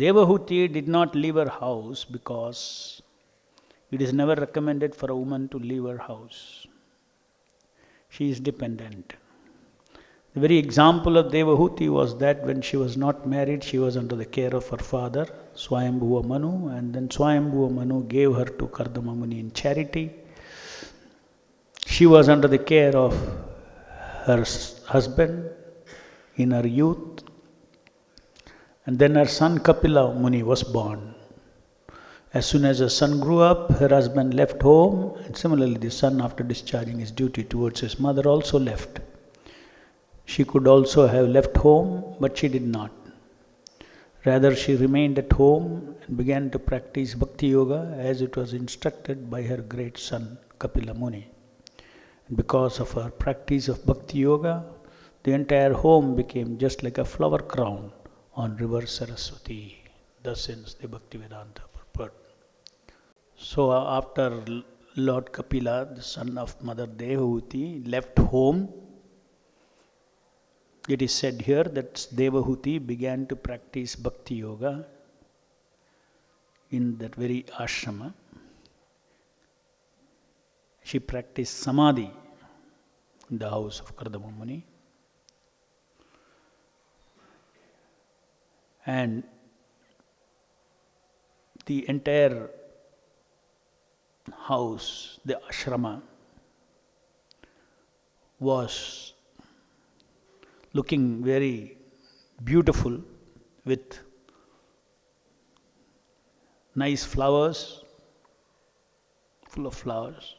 Devahuti did not leave her house because it is never recommended for a woman to leave her house. She is dependent. The very example of Devahuti was that when she was not married, she was under the care of her father, Swayambhuva Manu, and then Swayambhuva Manu gave her to Kardama Muni in charity. She was under the care of her husband in her youth, and then her son Kapila Muni was born. As soon as her son grew up, her husband left home, and similarly the son, after discharging his duty towards his mother, also left. She could also have left home, but she did not. Rather, she remained at home and began to practice Bhakti Yoga as it was instructed by her great son Kapila Muni. And because of her practice of Bhakti Yoga, the entire home became just like a flower crown on river Saraswati. Thus ends the Bhaktivedanta purport. So after Lord Kapila, the son of Mother Devahuti, left home, it is said here that Devahuti began to practice Bhakti Yoga in that very ashrama. She practiced Samadhi in the house of Kardama Muni. And the entire house, the ashrama, was looking very beautiful with nice flowers, full of flowers.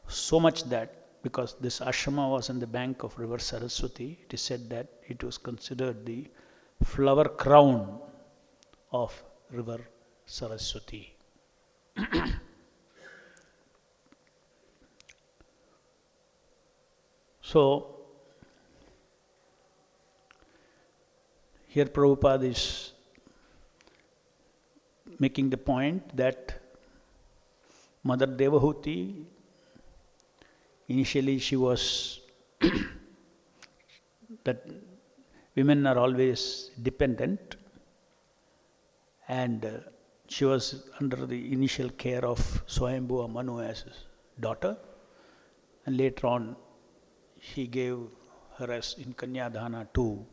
So much that because this ashrama was on the bank of river Saraswati, it is said that it was considered the flower crown of river Saraswati. So, here Prabhupada is making the point that Mother Devahuti, initially she was that women are always dependent, and she was under the initial care of Swayambhuva Manu as his daughter, and later on he gave her as in Kanyadhana to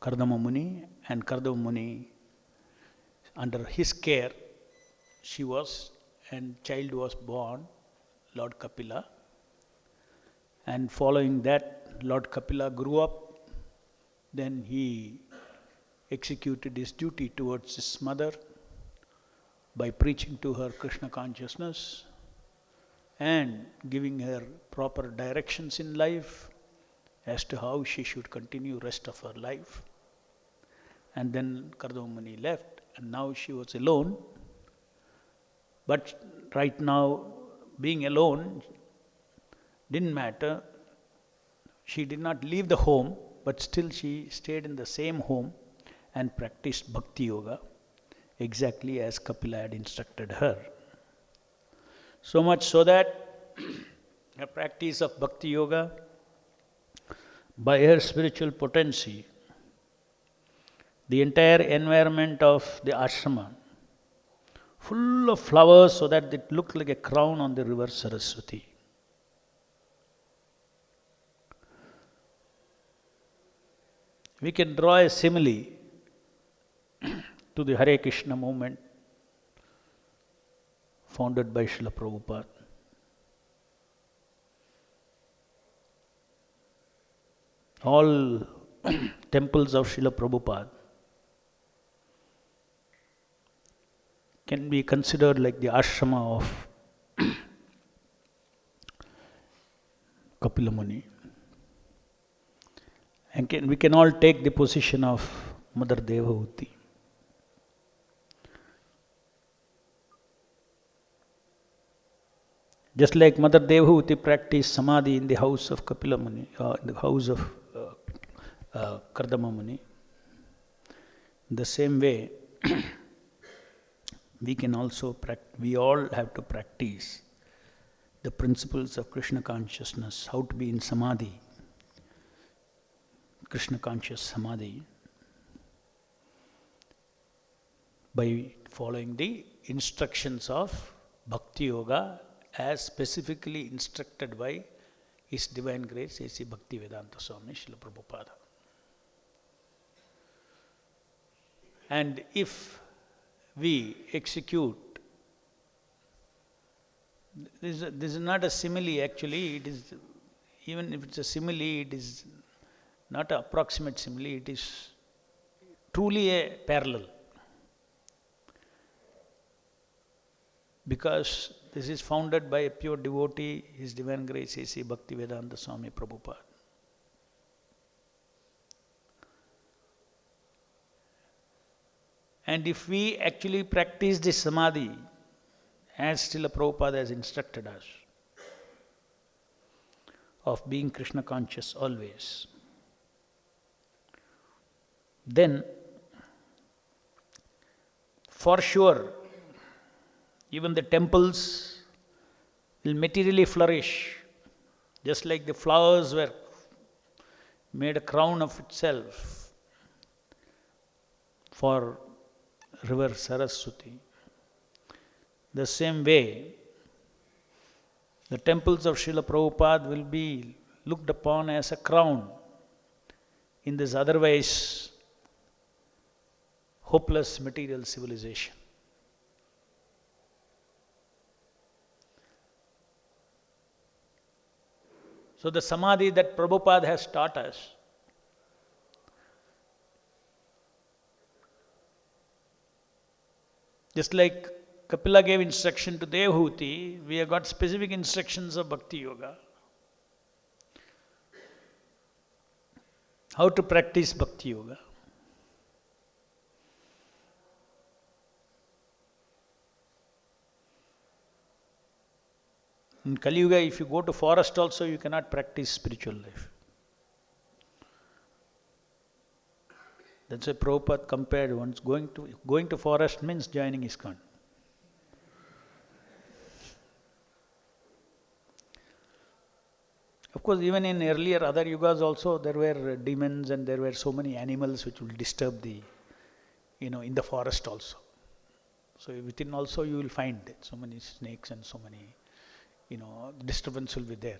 Kardama Muni, and Kardama Muni, under his care, she was, and child was born, Lord Kapila. And following that, Lord Kapila grew up. Then he executed his duty towards his mother by preaching to her Krishna consciousness and giving her proper directions in life as to how she should continue rest of her life. And then Kardama Muni left, and now she was alone. But right now, being alone didn't matter. She did not leave the home, but still she stayed in the same home and practiced Bhakti Yoga exactly as Kapila had instructed her. So much so that her practice of Bhakti Yoga, by her spiritual potency, the entire environment of the ashrama, full of flowers so that it looked like a crown on the river Saraswati. We can draw a simile to the Hare Krishna movement founded by Srila Prabhupada. All temples of Srila Prabhupada can be considered like the ashrama of Kapila Muni. And we can all take the position of Mother Devahuti. Just like Mother Devahuti practiced Samadhi in the house of Kapila Muni, in the house of Kardama Muni, in the same way, we all have to practice the principles of Krishna consciousness, how to be in Samadhi, Krishna conscious Samadhi, by following the instructions of Bhakti Yoga as specifically instructed by His Divine Grace A.C. Bhaktivedanta Swami Srila Prabhupada. And if we execute, this is not a simile actually, it is, even if it's a simile, it is not an approximate simile, it is truly a parallel. Because this is founded by a pure devotee, His Divine Grace A.C. Bhaktivedanta Swami Prabhupada. And if we actually practice this samadhi as Srila Prabhupada has instructed us, of being Krishna conscious always, then for sure even the temples will materially flourish, just like the flowers were made a crown of itself for river Saraswati. The same way, the temples of Srila Prabhupada will be looked upon as a crown in this otherwise hopeless material civilization. So the samadhi that Prabhupada has taught us just like Kapila gave instruction to Devahuti, we have got specific instructions of Bhakti Yoga. How to practice Bhakti Yoga. In Kali Yuga, if you go to forest also, you cannot practice spiritual life. That's why Prabhupada compared once going to forest means joining ISKCON. Of course, even in earlier other yugas also, there were demons and there were so many animals which will disturb the, in the forest also. So within also you will find so many snakes and so many, disturbance will be there.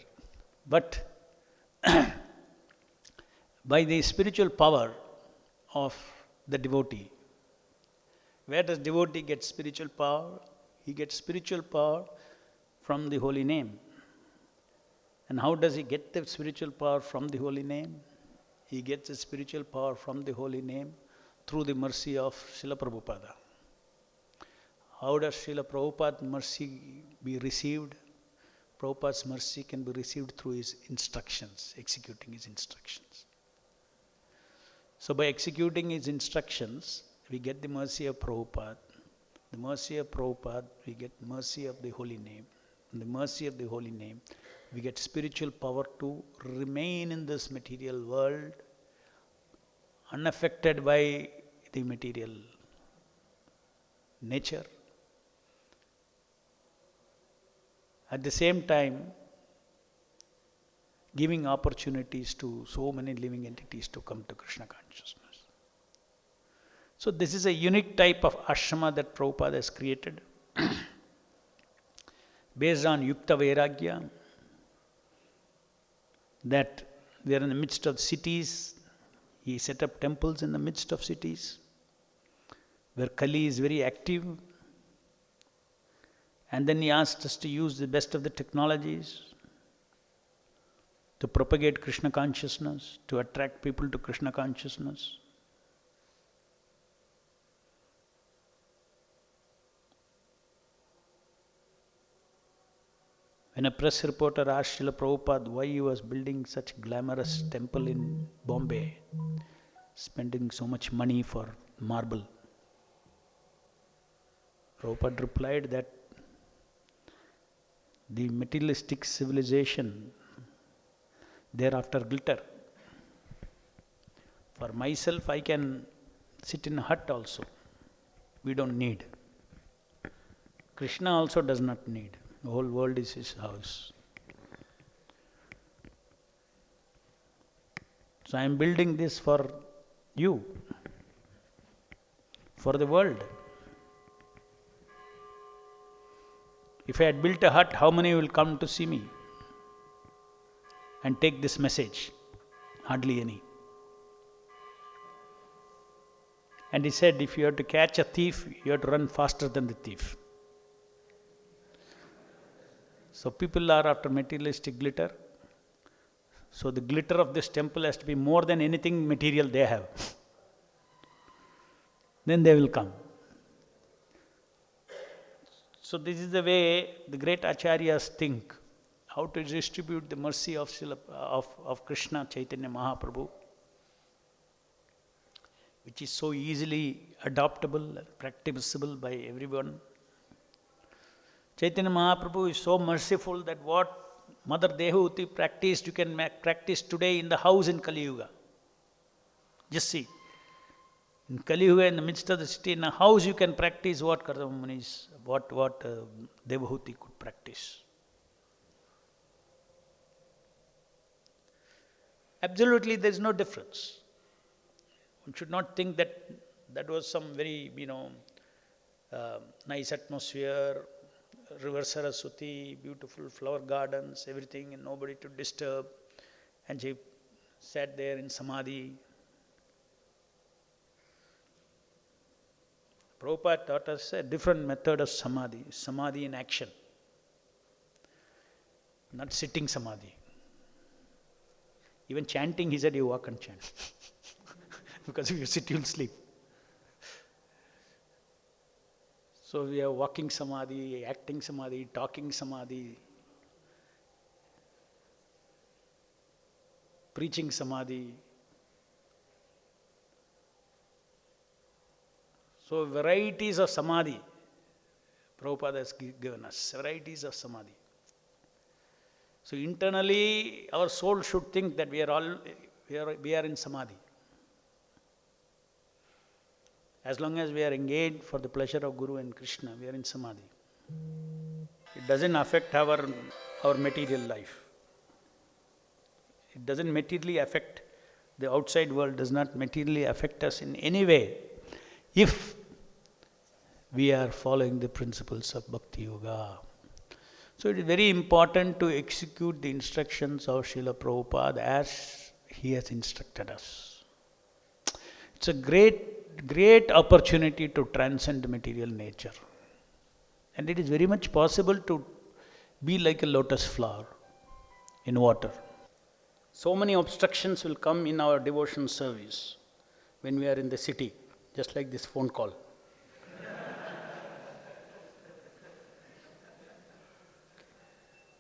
But by the spiritual power of the devotee, where does devotee get spiritual power? He gets spiritual power from the holy name. And how does he get the spiritual power from the holy name? He gets the spiritual power from the holy name through the mercy of Srila Prabhupada. How does Srila Prabhupada's mercy be received? Prabhupada's mercy can be received through his instructions, executing his instructions. So by executing his instructions, we get the mercy of Prabhupada. The mercy of Prabhupada, we get mercy of the holy name. And the mercy of the holy name, we get spiritual power to remain in this material world, unaffected by the material nature. At the same time, giving opportunities to so many living entities to come to Krishna consciousness. So this is a unique type of ashrama that Prabhupada has created based on Yukta Vairagya, that they are in the midst of cities. He set up temples in the midst of cities where Kali is very active. And then he asked us to use the best of the technologies to propagate Krishna consciousness, to attract people to Krishna consciousness. When a press reporter asked Srila Prabhupada why he was building such glamorous temple in Bombay, spending so much money for marble, Prabhupada replied that the materialistic civilization thereafter glitter. For myself, I can sit in a hut also. We don't need. Krishna also does not need. The whole world is his house. So I am building this for you, for the world. If I had built a hut, how many will come to see me and take this message? Hardly any. And he said, if you have to catch a thief, you have to run faster than the thief. So people are after materialistic glitter. So the glitter of this temple has to be more than anything material they have. Then they will come. So this is the way the great acharyas think, how to distribute the mercy of Krishna Chaitanya Mahaprabhu, which is so easily adoptable, practicable by everyone. Chaitanya Mahaprabhu is so merciful that what Mother Devahuti practiced, you can practice today in the house in Kali Yuga. Just see. In Kali Yuga, in the midst of the city, in a house you can practice what Kardama Muni's, what Devahuti could practice. Absolutely, there is no difference. One should not think that that was some very, nice atmosphere, river Saraswati, beautiful flower gardens, everything, and nobody to disturb. And she sat there in Samadhi. Prabhupada taught us a different method of Samadhi, Samadhi in action, not sitting Samadhi. Even chanting, he said, you walk and chant. Because if you sit, you'll sleep. So we are walking Samadhi, acting Samadhi, talking Samadhi, preaching Samadhi. So varieties of Samadhi, Prabhupada has given us, varieties of Samadhi. So internally, our soul should think that we are in Samadhi. As long as we are engaged for the pleasure of Guru and Krishna, we are in Samadhi. It doesn't affect our material life. It doesn't materially affect, the outside world does not materially affect us in any way if we are following the principles of Bhakti Yoga. So it is very important to execute the instructions of Srila Prabhupada as he has instructed us. It's a great opportunity to transcend material nature. And it is very much possible to be like a lotus flower in water. So many obstructions will come in our devotion service when we are in the city, just like this phone call.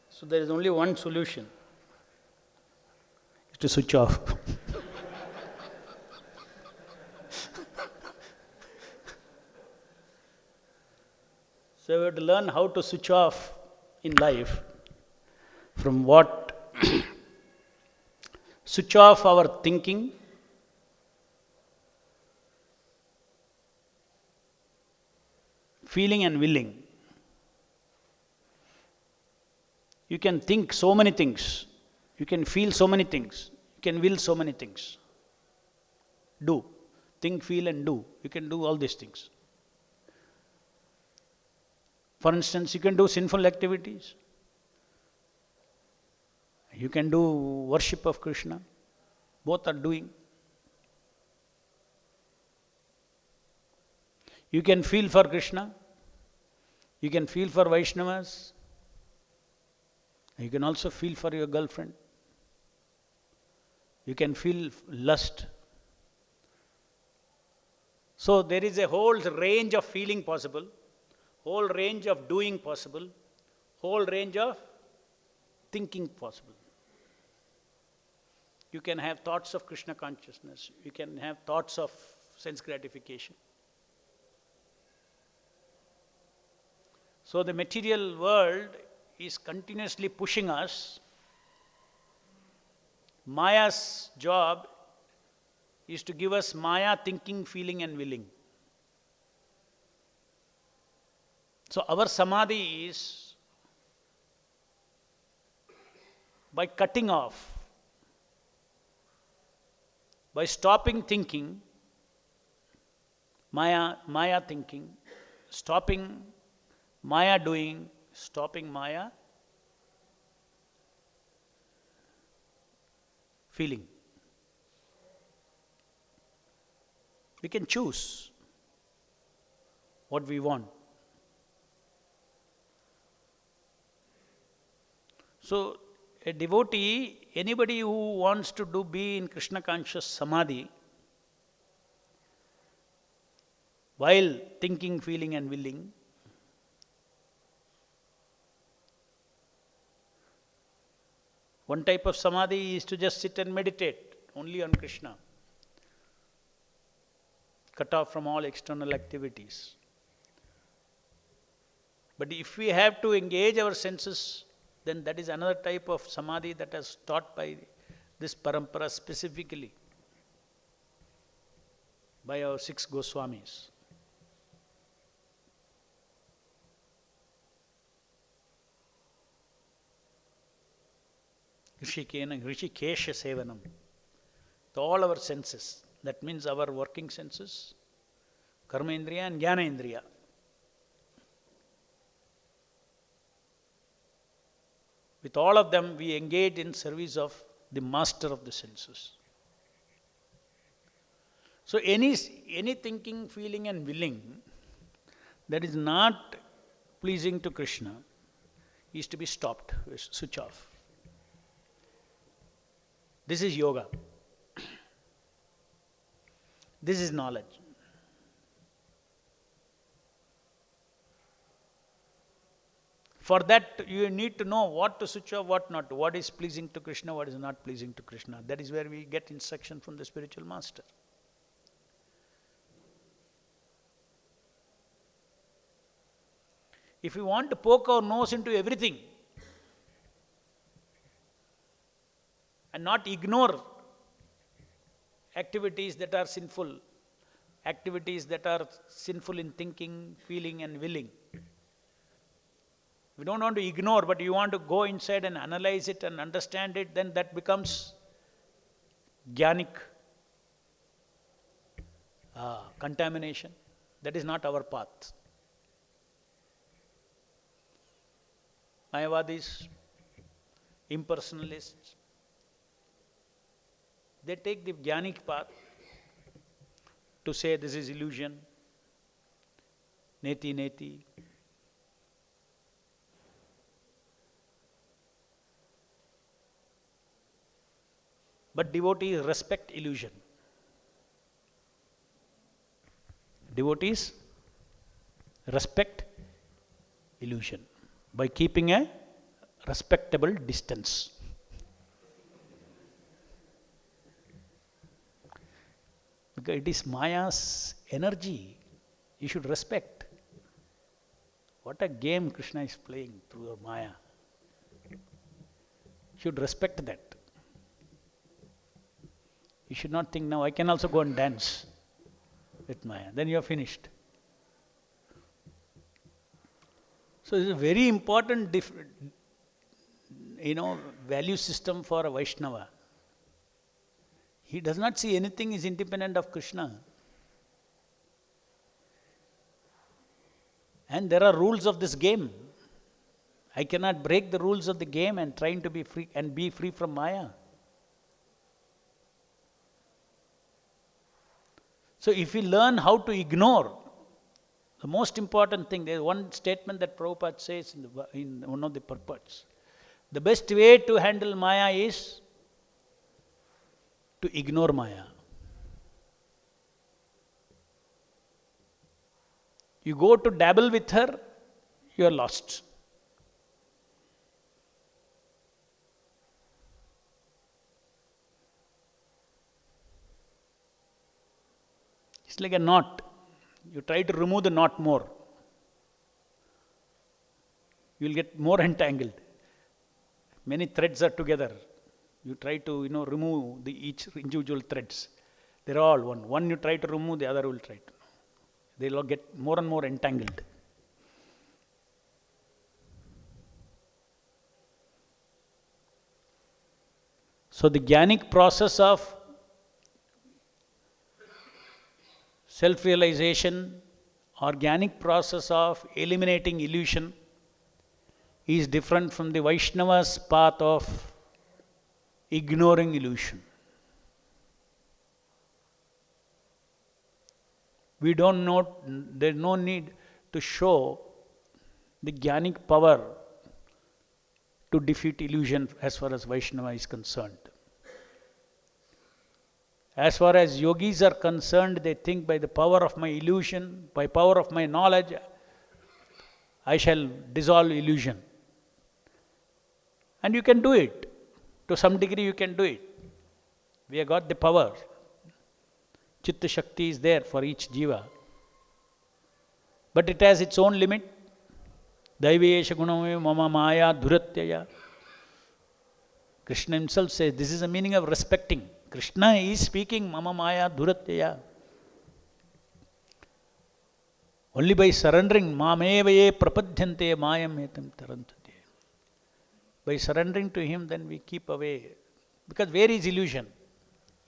So there is only one solution, is to switch off. So we have to learn how to switch off in life from what? Switch off our thinking, feeling and willing. You can think so many things. You can feel so many things. You can will so many things. Do. Think, feel and do. You can do all these things. For instance, you can do sinful activities. You can do worship of Krishna. Both are doing. You can feel for Krishna. You can feel for Vaishnavas. You can also feel for your girlfriend. You can feel lust. So there is a whole range of feeling possible, whole range of doing possible, whole range of thinking possible. You can have thoughts of Krishna consciousness. You can have thoughts of sense gratification. So the material world is continuously pushing us. Maya's job is to give us Maya thinking, feeling and willing. So our Samadhi is by cutting off, by stopping thinking, Maya thinking, stopping Maya doing, stopping Maya, feeling. We can choose what we want. So, a devotee, anybody who wants to be in Krishna conscious samadhi, while thinking, feeling, and willing, one type of samadhi is to just sit and meditate only on Krishna, cut off from all external activities. But if we have to engage our senses, then that is another type of samadhi that is taught by this parampara specifically by our 6 Goswamis. Rishikesha Sevanam. To all our senses. That means our working senses, Karma Indriya and Jnana Indriya. With all of them, we engage in service of the master of the senses. So any thinking, feeling and willing that is not pleasing to Krishna is to be stopped, switch off. This is yoga. This is knowledge. For that, you need to know what to switch off, what not. What is pleasing to Krishna, what is not pleasing to Krishna. That is where we get instruction from the spiritual master. If we want to poke our nose into everything and not ignore activities that are sinful, activities that are sinful in thinking, feeling and willing. We don't want to ignore, but you want to go inside and analyze it and understand it, then that becomes jnanic contamination. That is not our path. Mayavadis, impersonalists, they take the jnanic path to say this is illusion, neti neti. But devotees respect illusion. Devotees respect illusion by keeping a respectable distance. Because it is Maya's energy, you should respect. What a game Krishna is playing through your Maya. You should respect that. You should not think, now I can also go and dance with Maya. Then you are finished. So it's a very important value system for a Vaishnava. He does not see anything is independent of Krishna. And there are rules of this game. I cannot break the rules of the game and trying to be free and be free from Maya. So if we learn how to ignore, the most important thing, there is one statement that Prabhupada says in one of the purports. The best way to handle Maya is to ignore Maya. You go to dabble with her, you are lost. It's like a knot. You try to remove the knot more. You will get more entangled. Many threads are together. You try to remove each individual threads. They are all one. One you try to remove, the other will try to. They will get more and more entangled. So the jnanic process of self-realization, organic process of eliminating illusion is different from the Vaishnava's path of ignoring illusion. We don't know, there's no need to show the jnanic power to defeat illusion as far as Vaishnava is concerned. As far as yogis are concerned, they think by the power of my illusion, by power of my knowledge, I shall dissolve illusion. And you can do it. To some degree you can do it. We have got the power. Chitta Shakti is there for each jiva. But it has its own limit. Daivesha guname mama maya dhuratyaya. Krishna himself says, this is the meaning of respecting. Krishna is speaking mama maya dhuratyaya. Only by surrendering, mamevaye prapadhyante mayam etam tarantate. By surrendering to him, then we keep away. Because where is illusion?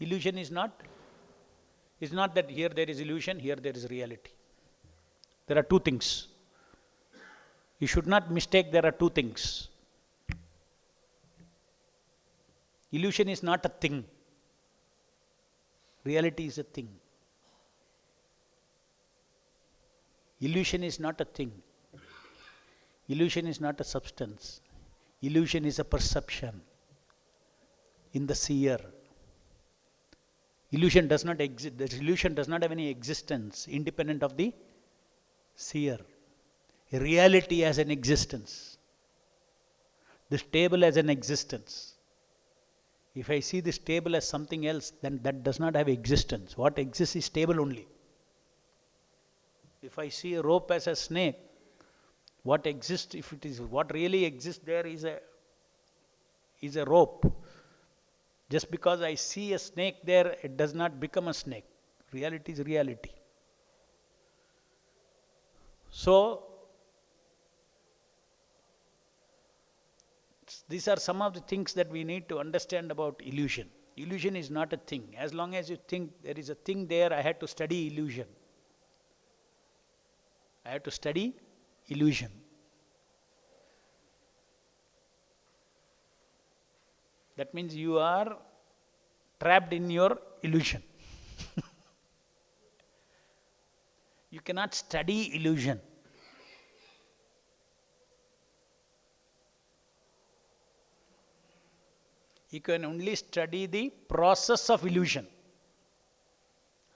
Illusion is not that here there is illusion, here there is reality. There are two things. You should not mistake there are two things. Illusion is not a thing. Reality is a thing. Illusion is not a thing. Illusion is not a substance. Illusion is a perception in the seer. Illusion does not exist. The illusion does not have any existence independent of the seer. Reality has an existence. This table has an existence. If I see this table as something else, then that does not have existence. What exists is table only. If I see a rope as a snake, what exists, if it is what really exists there is a rope. Just because I see a snake there, it does not become a snake. Reality is reality. So, these are some of the things that we need to understand about illusion. Illusion is not a thing. As long as you think there is a thing there, I had to study illusion. I have to study illusion. That means you are trapped in your illusion. You cannot study illusion. You can only study the process of illusion.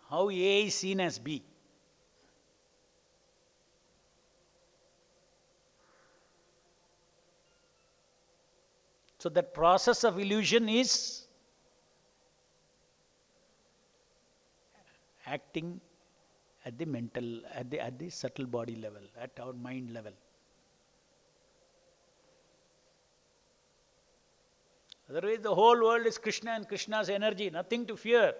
How A is seen as B. So that process of illusion is acting at the mental, at the subtle body level, at our mind level. Otherwise, the whole world is Krishna and Krishna's energy. Nothing to fear.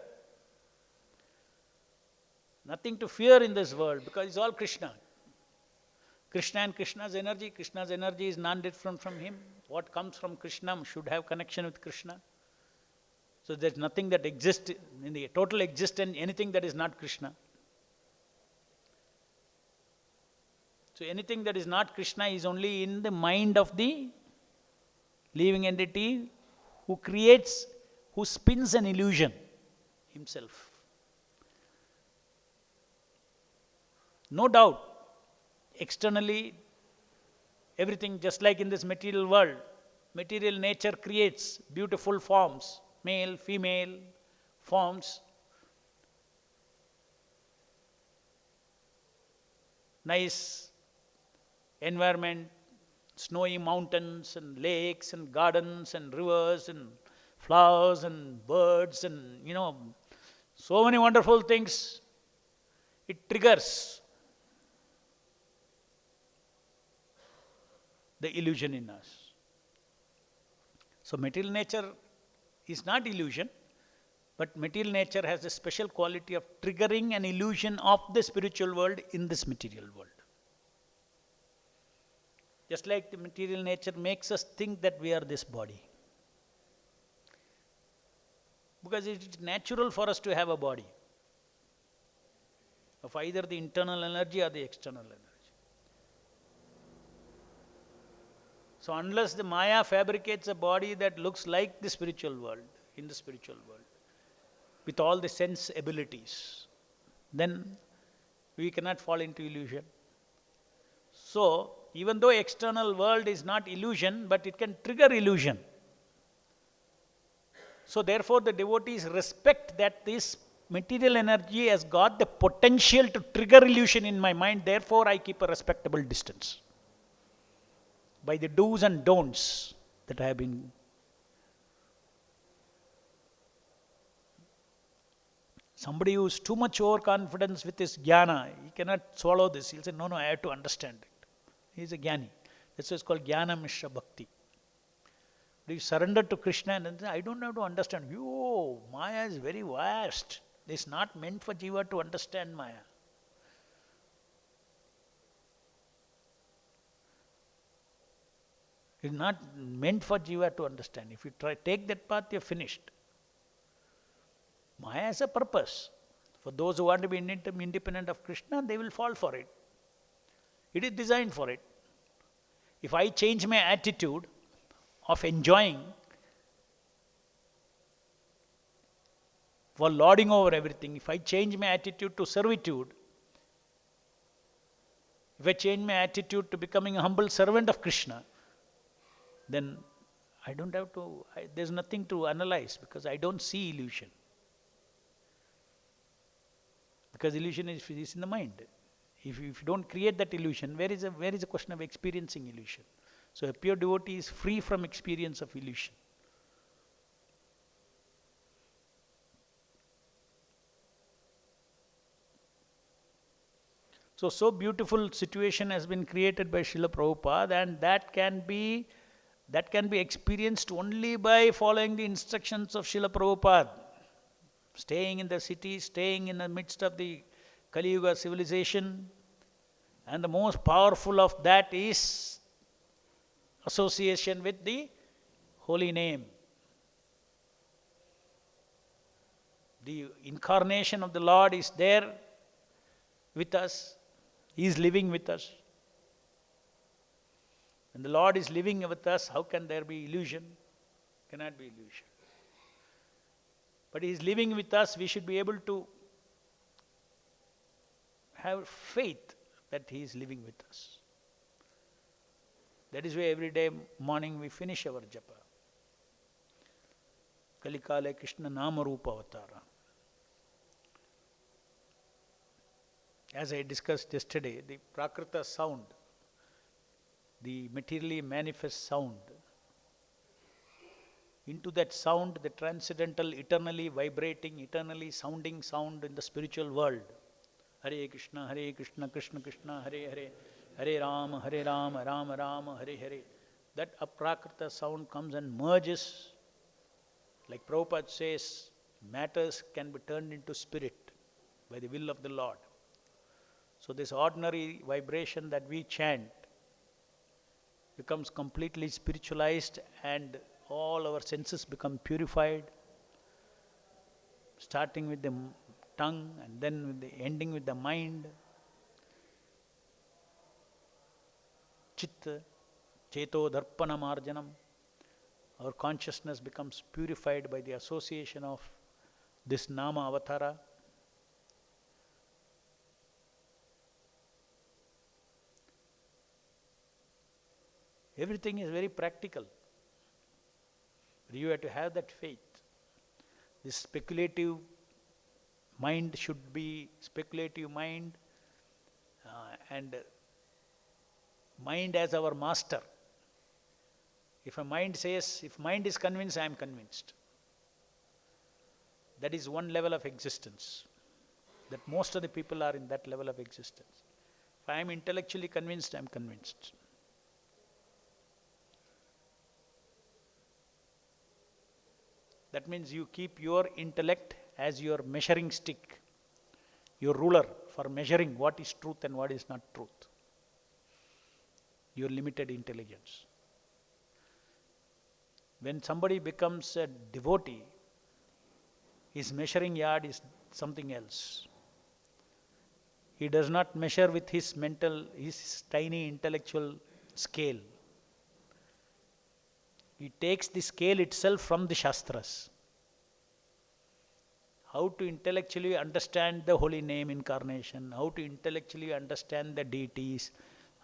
Nothing to fear in this world because it's all Krishna. Krishna and Krishna's energy is non-different from him. What comes from Krishna should have connection with Krishna. So there's nothing that exists in the total existence, anything that is not Krishna. So anything that is not Krishna is only in the mind of the living entity who spins an illusion himself. No doubt, externally, everything just like in this material world, material nature creates beautiful forms, male, female forms, nice environment, snowy mountains and lakes and gardens and rivers and flowers and birds and so many wonderful things. It triggers the illusion in us. So material nature is not illusion, but material nature has a special quality of triggering an illusion of the spiritual world in this material world. Just like the material nature makes us think that we are this body. Because it is natural for us to have a body of either the internal energy or the external energy. So unless the Maya fabricates a body that looks like the spiritual world, in the spiritual world, with all the sense abilities, then we cannot fall into illusion. So, even though external world is not illusion, but it can trigger illusion. So therefore the devotees respect that this material energy has got the potential to trigger illusion in my mind, therefore I keep a respectable distance. By the do's and don'ts that I have been. Somebody who is too much overconfidence with his jnana, he cannot swallow this. He'll say, no, I have to understand it. He is a jnani. That's why it's called jnana mishra bhakti. You surrender to Krishna and say, I don't have to understand. You, Maya is very vast. It's not meant for Jiva to understand Maya. It's not meant for Jiva to understand. If you take that path, you're finished. Maya has a purpose. For those who want to be independent of Krishna, they will fall for it. It is designed for it. If I change my attitude of enjoying for lording over everything, if I change my attitude to servitude, if I change my attitude to becoming a humble servant of Krishna, then I don't have to, there's nothing to analyze because I don't see illusion. Because illusion is in the mind. If you don't create that illusion, where is a question of experiencing illusion? So a pure devotee is free from experience of illusion. So beautiful situation has been created by Srila Prabhupada, and that can be experienced only by following the instructions of Srila Prabhupada. Staying in the city, staying in the midst of the Kali Yuga civilization, and the most powerful of that is association with the holy name. The incarnation of the Lord is there with us. He is living with us. When the Lord is living with us, how can there be illusion? Cannot be illusion. But He is living with us, we should be able to have faith that He is living with us. That is why every day morning we finish our japa. Kalikale Krishna Nama Rupa Avatara. As I discussed yesterday, the Prakrita sound, the materially manifest sound, into that sound, the transcendental, eternally vibrating, eternally sounding sound in the spiritual world. Hare Krishna, Krishna Krishna, Hare Hare, Hare Rama, Rama Rama, Hare Hare. That aprakrita sound comes and merges. Like Prabhupada says, matters can be turned into spirit by the will of the Lord. So this ordinary vibration that we chant becomes completely spiritualized, and all our senses become purified, starting with the tongue and then ending with the mind. Chitta, Cheto Dharpana Marjanam. Our consciousness becomes purified by the association of this Nama Avatara. Everything is very practical. You have to have that faith. This speculative mind should be speculative mind, and mind as our master. If mind is convinced, I am convinced. That is one level of existence. That most of the people are in that level of existence. If I am intellectually convinced, I am convinced. That means you keep your intellect as your measuring stick, your ruler for measuring what is truth and what is not truth. Your limited intelligence. When somebody becomes a devotee, his measuring yard is something else. He does not measure with his tiny intellectual scale. He takes the scale itself from the Shastras. How to intellectually understand the holy name incarnation, how to intellectually understand the deities,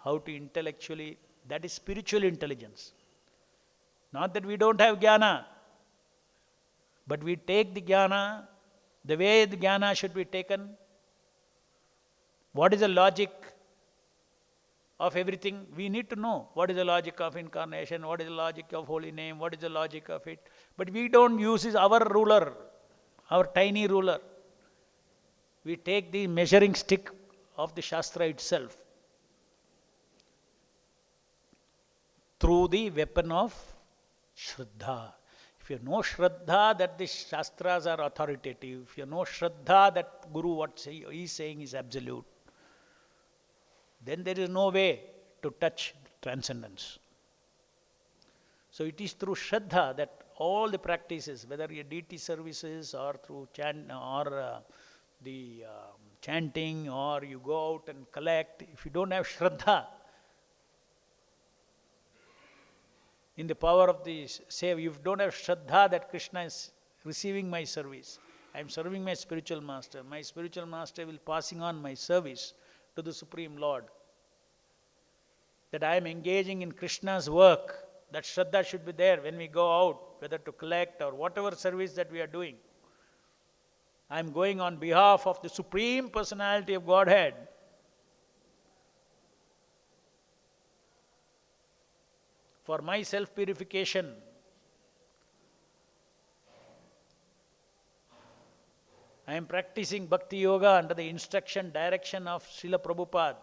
how to intellectually, that is spiritual intelligence. Not that we don't have jnana, but we take the jnana the way the jnana should be taken. What is the logic of everything? We need to know what is the logic of incarnation, what is the logic of holy name, what is the logic of it. But we don't use our ruler, our tiny ruler. We take the measuring stick of the Shastra itself through the weapon of Shraddha. If you know Shraddha that the Shastras are authoritative, if you know Shraddha that Guru what he is saying is absolute, then there is no way to touch transcendence. So it is through Shraddha that all the practices, whether your deity services or through the chanting, or you go out and collect, if you don't have Shraddha in the power of the save, if you don't have Shraddha that Krishna is receiving my service, I am serving my spiritual master will passing on my service to the Supreme Lord, that I am engaging in Krishna's work, that Shraddha should be there when we go out, whether to collect or whatever service that we are doing. I am going on behalf of the Supreme Personality of Godhead. For my self-purification. I am practicing Bhakti Yoga under the instruction, direction of Srila Prabhupada.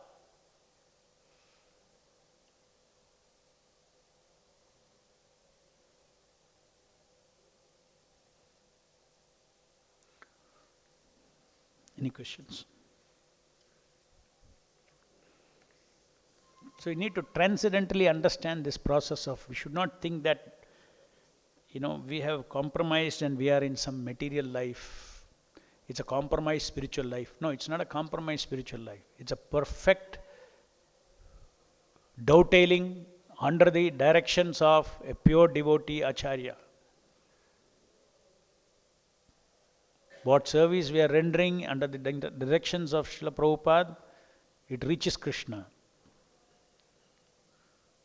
Any questions? So you need to transcendentally understand this process of, we should not think that, we have compromised and we are in some material life. It's a compromised spiritual life. No, it's not a compromised spiritual life. It's a perfect dovetailing under the directions of a pure devotee Acharya. What service we are rendering under the directions of Srila Prabhupada, it reaches Krishna.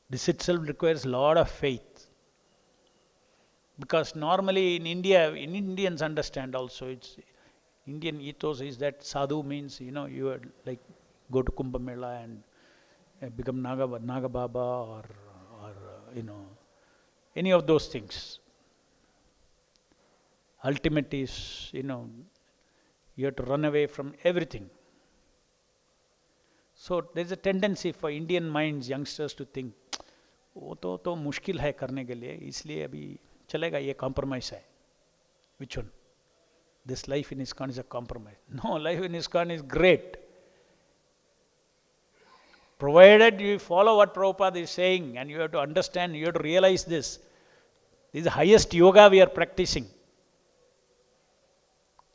This itself requires a lot of faith. Because normally in India, Indians understand also, it's Indian ethos is that sadhu means, you are like go to Kumbh Mela and become Naga Baba or any of those things. Ultimate is, you have to run away from everything. So there is a tendency for Indian minds, youngsters to think, वो तो मुश्किल है करने के लिए, इसलिए अभी चलेगा, ये compromise है. Which one? This life in ISKCON is a compromise. No, life in ISKCON is great. Provided you follow what Prabhupada is saying, and you have to understand, you have to realize this. This is the highest yoga we are practicing,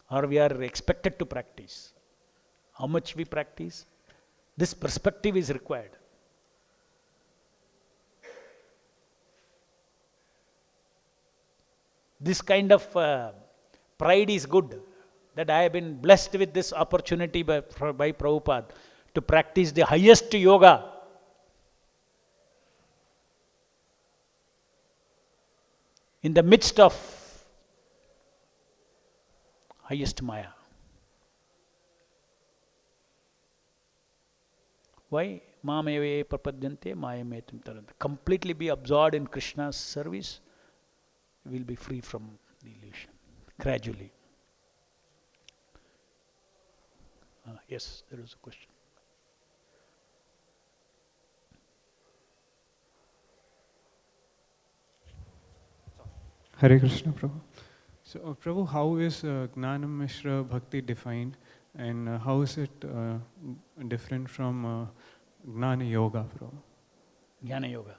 or we are expected to practice. How much we practice? This perspective is required. This kind of pride is good, that I have been blessed with this opportunity by Prabhupada to practice the highest yoga. In the midst of highest Maya. Why? Mameve prapadyante mayametam taranta. Completely be absorbed in Krishna's service, we will be free from the illusion, gradually. Yes, there is a question. Hare Krishna, Prabhu. So, Prabhu, how is Gnana Mishra Bhakti defined, and how is it different from Gnana Yoga, Prabhu? Jnana Yoga.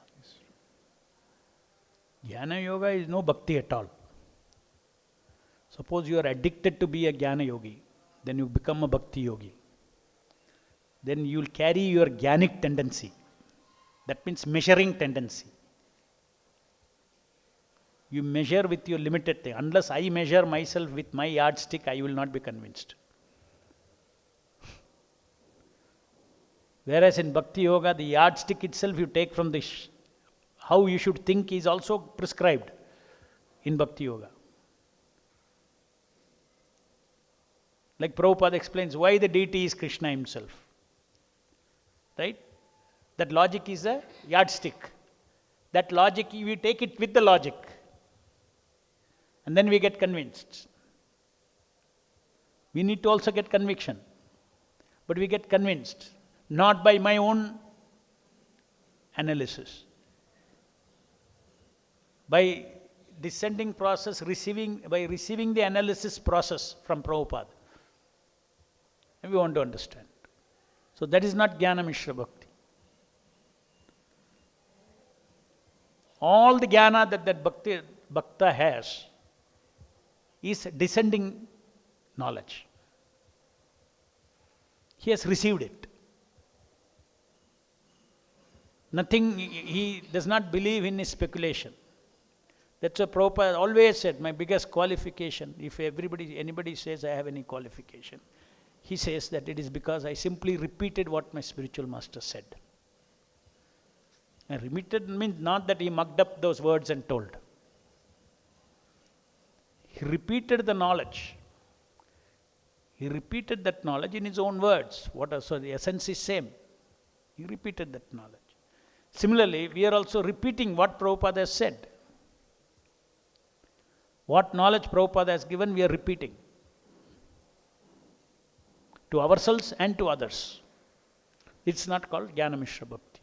Jnana Yoga is no bhakti at all. Suppose you are addicted to be a Jnana Yogi, then you become a Bhakti Yogi. Then you will carry your Jnanic tendency. That means measuring tendency. You measure with your limited thing. Unless I measure myself with my yardstick, I will not be convinced. Whereas in Bhakti Yoga, the yardstick itself you take from the how you should think is also prescribed in Bhakti Yoga. Like Prabhupada explains why the deity is Krishna himself. Right? That logic is a yardstick. That logic, we take it with the logic. And then we get convinced. We need to also get conviction. But we get convinced, not by my own analysis. By descending process, by receiving the analysis process from Prabhupada. And we want to understand. So that is not Jnana Mishra Bhakti. All the jnana that bhakta has is descending knowledge. He has received it. Nothing, he does not believe in his speculation. That's what Prabhupada always said, my biggest qualification, if anybody says I have any qualification, he says that it is because I simply repeated what my spiritual master said. And repeated means not that he mugged up those words and told. He repeated the knowledge. He repeated that knowledge in his own words. So the essence is same. He repeated that knowledge. Similarly, we are also repeating what Prabhupada has said. What knowledge Prabhupada has given, we are repeating. To ourselves and to others. It's not called Jnana Mishra Bhakti.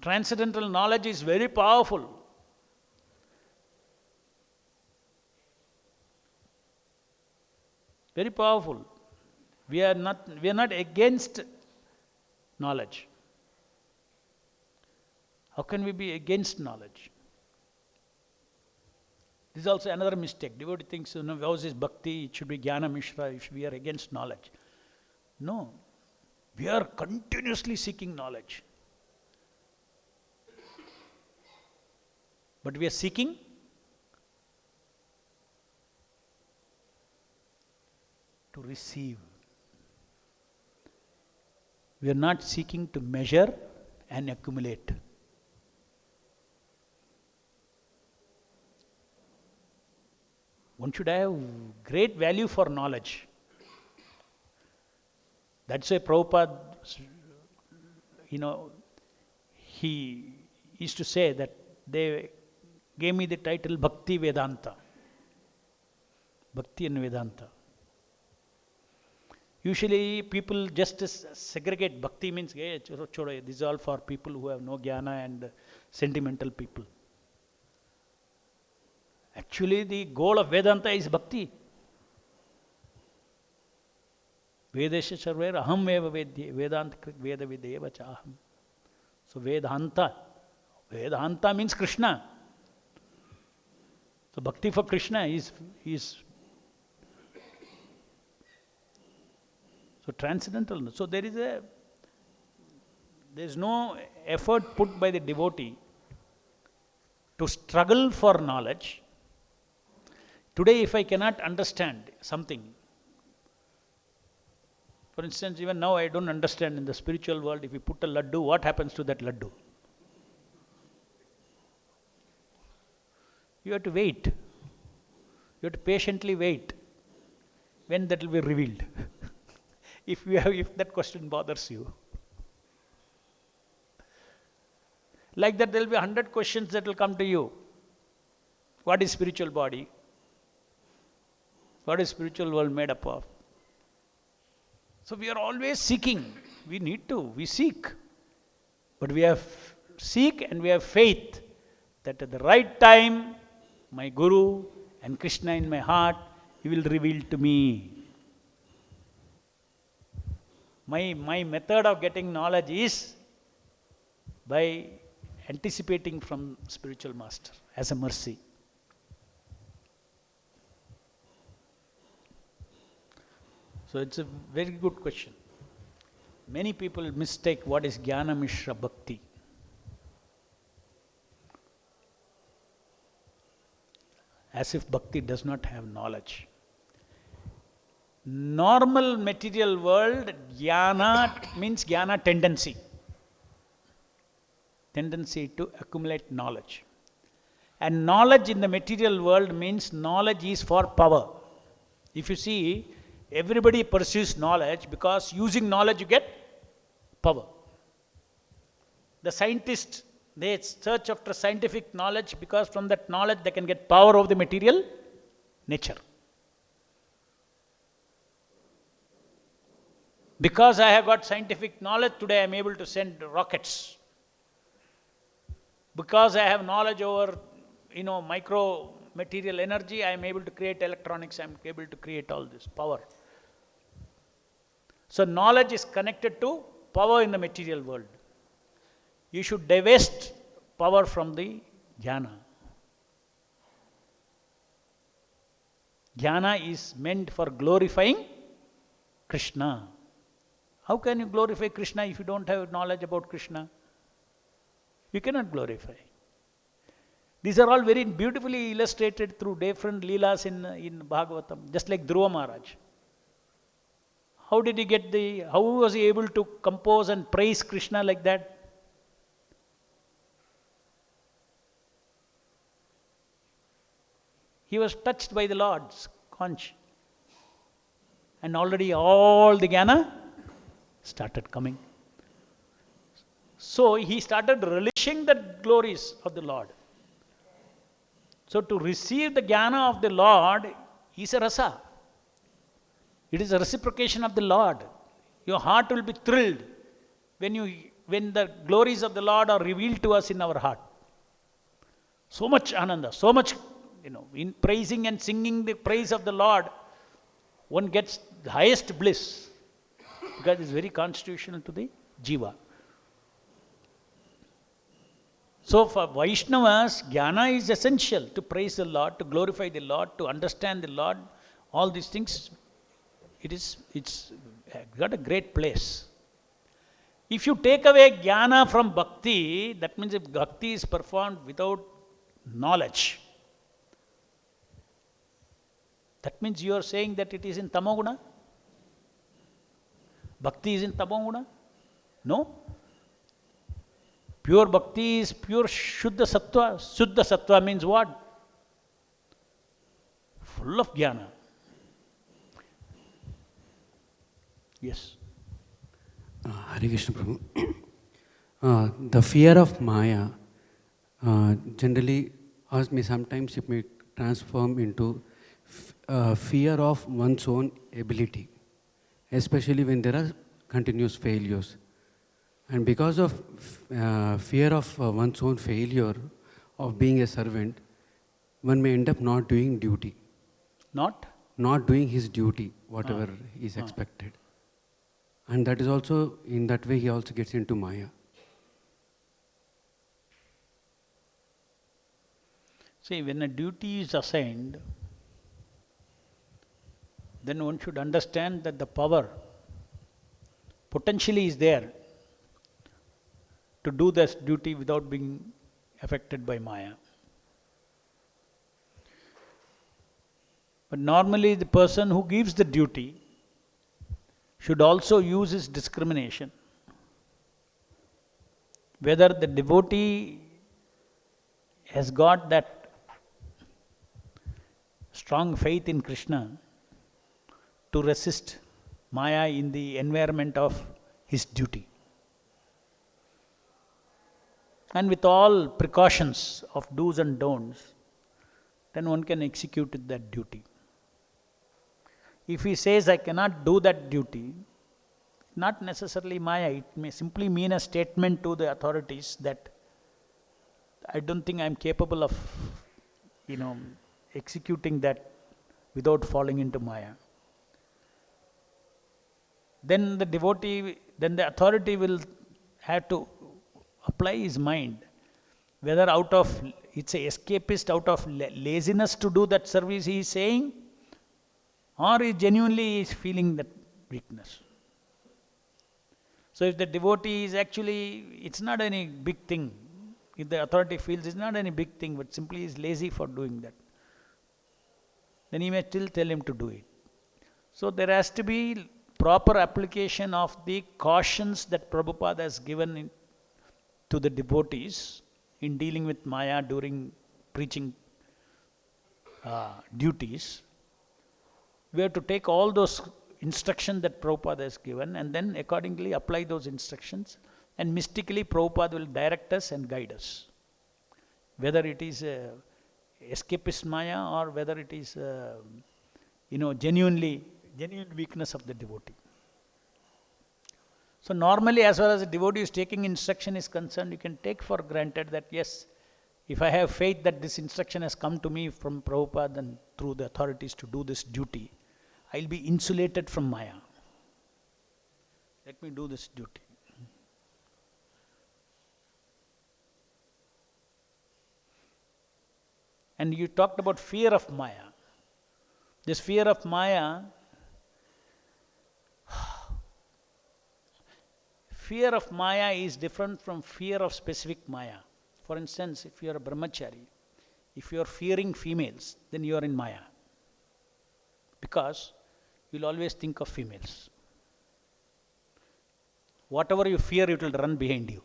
Transcendental knowledge is very powerful. Very powerful. We are not against knowledge. How can we be against knowledge? This is also another mistake. Devotee thinks, house is bhakti, it should be Jnana Mishra, if we are against knowledge. No. We are continuously seeking knowledge. But we are seeking to receive. We are not seeking to measure and accumulate. One should have great value for knowledge. That's why Prabhupada, he used to say that they gave me the title Bhakti Vedanta. Bhakti and Vedanta. Usually people just segregate. Bhakti means, hey, chodo, this is all for people who have no jnana and sentimental people. Actually, the goal of Vedanta is bhakti. Vedesha sarver aham eva vedye, Vedanta krit veda videva chaham. So Vedanta means Krishna. So bhakti for Krishna is so transcendental. So there is no effort put by the devotee to struggle for knowledge. Today, if I cannot understand something, for instance, even now I don't understand in the spiritual world, if you put a laddu, what happens to that laddu? You have to wait. You have to patiently wait when that will be revealed. If that question bothers you. Like that, there will be 100 questions that will come to you. What is spiritual body? What is spiritual world made up of? So we are always seeking. We seek. But we have seek and we have faith that at the right time, my Guru and Krishna in my heart, he will reveal to me. My method of getting knowledge is by anticipating from spiritual master as a mercy. So it's a very good question. Many people mistake what is Jnana Mishra Bhakti. as if bhakti does not have knowledge. Normal material world, jnana means jnana tendency. Tendency to accumulate knowledge. And knowledge in the material world means knowledge is for power. If you see, everybody pursues knowledge because using knowledge you get power. The scientists, they search after scientific knowledge because from that knowledge they can get power over the material nature. Because I have got scientific knowledge, today I am able to send rockets. Because I have knowledge over, micro material energy, I am able to create electronics, I am able to create all this power. So knowledge is connected to power in the material world. You should divest power from the jnana. Jnana is meant for glorifying Krishna. How can you glorify Krishna if you don't have knowledge about Krishna? You cannot glorify. These are all very beautifully illustrated through different leelas in Bhagavatam, just like Dhruva Maharaj. How did he how was he able to compose and praise Krishna like that? He was touched by the Lord's conch. And already all the jnana started coming. So he started relishing the glories of the Lord. So to receive the jnana of the Lord is a rasa. It is a reciprocation of the Lord. Your heart will be thrilled when the glories of the Lord are revealed to us in our heart. So much ananda, so much, in praising and singing the praise of the Lord, one gets the highest bliss because it's very constitutional to the jiva. So for Vaishnavas, jnana is essential to praise the Lord, to glorify the Lord, to understand the Lord. All these things, it's got a great place. If you take away jnana from bhakti, that means if bhakti is performed without knowledge, that means you are saying that it is in tamoguna? Bhakti is in tamoguna? No. Pure bhakti is pure Shuddha Sattva. Shuddha Sattva means what? Full of jnana. Yes. Hare Krishna Prabhu. The fear of Maya generally, ask me, sometimes it may transform into fear of one's own ability, especially when there are continuous failures. And because of fear of one's own failure of being a servant, one may end up not doing duty. Not doing his duty, whatever is expected. And that is also, in that way, he also gets into Maya. See, when a duty is assigned, then one should understand that the power potentially is there to do this duty without being affected by Maya. But normally the person who gives the duty should also use his discrimination. Whether the devotee has got that strong faith in Krishna to resist Maya in the environment of his duty. And with all precautions of do's and don'ts, then one can execute that duty. If he says, I cannot do that duty, not necessarily Maya, it may simply mean a statement to the authorities that I don't think I am capable of, executing that without falling into Maya. Then the authority will have to apply his mind, whether it's a escapist out of laziness to do that service he is saying, or he genuinely is feeling that weakness. So if the devotee is actually, it's not any big thing. If the authority feels it's not any big thing, but simply is lazy for doing that, then he may still tell him to do it. So there has to be proper application of the cautions that Prabhupada has given to the devotees in dealing with Maya during preaching duties. We have to take all those instructions that Prabhupada has given and then accordingly apply those instructions, and mystically Prabhupada will direct us and guide us. Whether it is escapist Maya or whether it is genuine weakness of the devotee. So normally, as far as the devotee is taking instruction is concerned, you can take for granted that yes, if I have faith that this instruction has come to me from Prabhupada and through the authorities to do this duty, I will be insulated from Maya. Let me do this duty. And you talked about fear of Maya. This fear of Maya, fear of Maya is different from fear of specific Maya. For instance, if you are a brahmachari, if you are fearing females, then you are in Maya. Because you will always think of females. Whatever you fear, it will run behind you.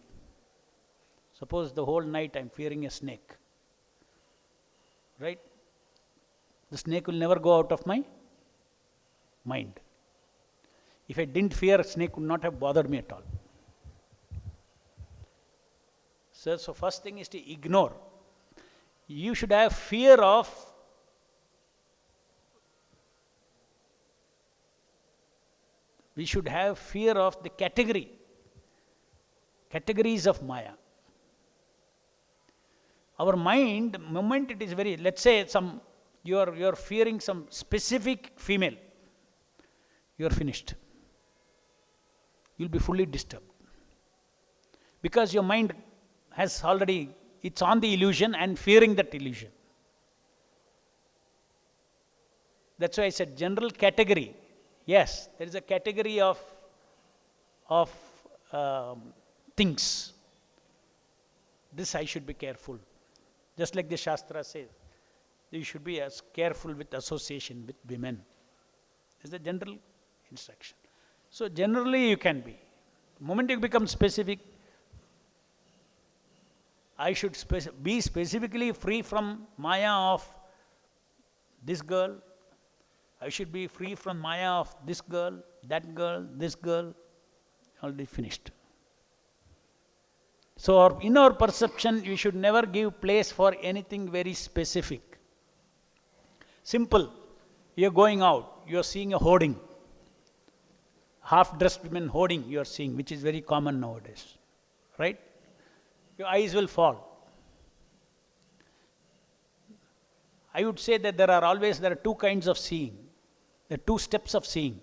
Suppose the whole night I am fearing a snake. Right? The snake will never go out of my mind. If I didn't fear, a snake would not have bothered me at all. So first thing is to ignore. You should have fear of we should have fear of the categories of Maya. Our mind, moment it is very, let's say you are fearing some specific female, you are finished. You will be fully disturbed. Because your mind has already, it's on the illusion and fearing that illusion. That's why I said general category. Yes, there is a category of things. This I should be careful. Just like the Shastra says, you should be as careful with association with women. Is the general instruction. So generally you can be. The moment you become specific, I should be specifically free from Maya of this girl. I should be free from Maya of this girl, this girl. Already finished. So in our perception, you should never give place for anything very specific. Simple. You are going out, you are seeing a hoarding. Half-dressed women hoarding you are seeing, which is very common nowadays. Right? Your eyes will fall. I would say that there are two kinds of seeing. There are two steps of seeing.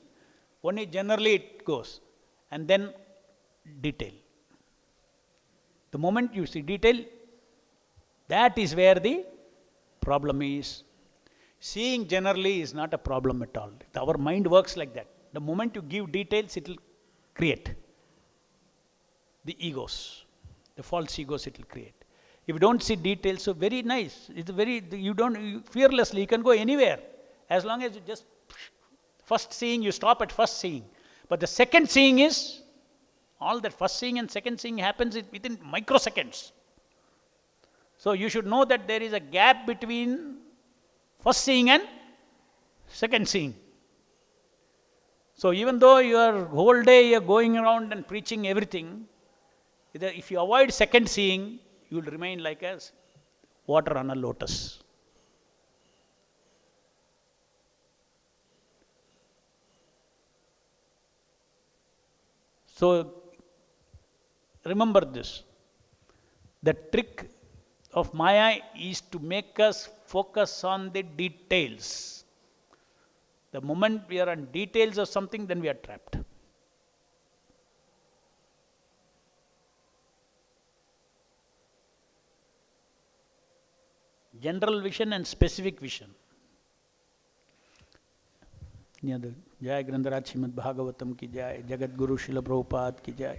One is generally it goes, and then detail. The moment you see detail, that is where the problem is. Seeing generally is not a problem at all. Our mind works like that. The moment you give details, it will create the egos, the false egos it will create. If you don't see details, so very nice. It's fearlessly, you can go anywhere. As long as you just, first seeing, you stop at first seeing. But the second seeing is, all that first seeing and second seeing happens within microseconds. So you should know that there is a gap between first seeing and second seeing. So even though your whole day you are going around and preaching everything, if you avoid second seeing, you will remain like as water on a lotus. So remember this. The trick of Maya is to make us focus on the details. The moment we are on details of something, then we are trapped. General vision and specific vision. जय ग्रंथराज श्रीमद् भागवतम की जय, जगत गुरु श्रील प्रभुपाद की जय.